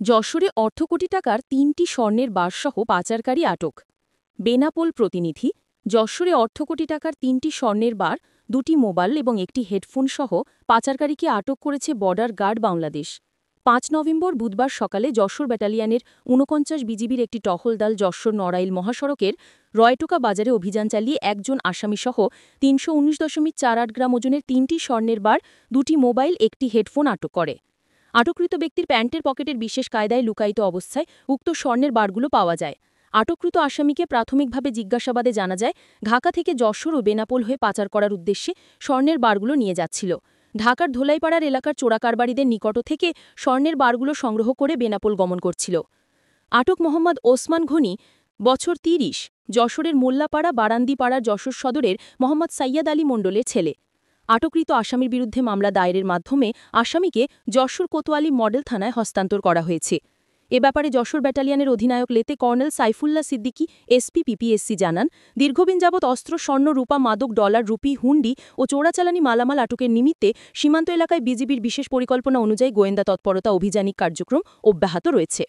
যশোরে অর্ধ কোটি টাকার ৩টি স্বর্ণের বারসহ পাচারকারী আটক। বেনাপোল প্রতিনিধি। যশোরে অর্ধ কোটি টাকার ৩টি স্বর্ণের বার, ২টি মোবাইল এবং একটি হেডফোন সহ পাচারকারীকে আটক করেছে বর্ডার গার্ড বাংলাদেশ। ৫ নভেম্বর বুধবার সকালে যশোর ব্যাটালিয়নের ৪৯ বিজিবির একটি টহল দল যশোর নড়াইল মহাসড়কের রয়টোকা বাজারে অভিযান চালিয়ে একজন আসামিসহ ৩১৯.৪৮ গ্রাম ওজনের ৩টি স্বর্ণের বার, ২টি মোবাইল, একটি হেডফোন আটক করে। আটককৃত ব্যক্তির প্যান্টের পকেটের বিশেষ কায়দায় লুকায়িত অবস্থায় উক্ত স্বর্ণের বারগুলো পাওয়া যায়। আটককৃত আসামিকে প্রাথমিকভাবে জিজ্ঞাসাবাদে জানা যায়, ঢাকা থেকে যশোর ও বেনাপোল হয়ে পাচার করার উদ্দেশ্যে স্বর্ণের বারগুলো নিয়ে যাচ্ছিল। ঢাকার ধোলাইপাড়ার এলাকার চোরাকারবারিদের নিকট থেকে স্বর্ণের বারগুলো সংগ্রহ করে বেনাপোল গমন করছিল। আটক মোহাম্মদ ওসমান ঘনি, বছর ৩০, যশোরের মোল্লাপাড়া বারান্দিপাড়ার যশোর সদরের মোহাম্মদ সাইয়াদ আলী মণ্ডলের ছেলে। আটককৃত আসামির বিরুদ্ধে মামলা দায়েরের মাধ্যমে আসামিকে যশোর কোতোয়ালি মডেল থানায় হস্তান্তর করা হয়েছে। এ ব্যাপারে যশোর ব্যাটালিয়নের অধিনায়ক লেতে colonel Saifullah Siddiqui SP PPSC জানান, দীর্ঘদিন যাবৎ অস্ত্র, স্বর্ণ, রূপা, মাদক, ডলার, রুপি, হুন্ডি ও চোরাচালানি মালামাল আটকের নিমিত্তে সীমান্ত এলাকায় বিজিবির বিশেষ পরিকল্পনা অনুযায়ী গোয়েন্দা তৎপরতা অভিযানিক কার্যক্রম অব্যাহত রয়েছে।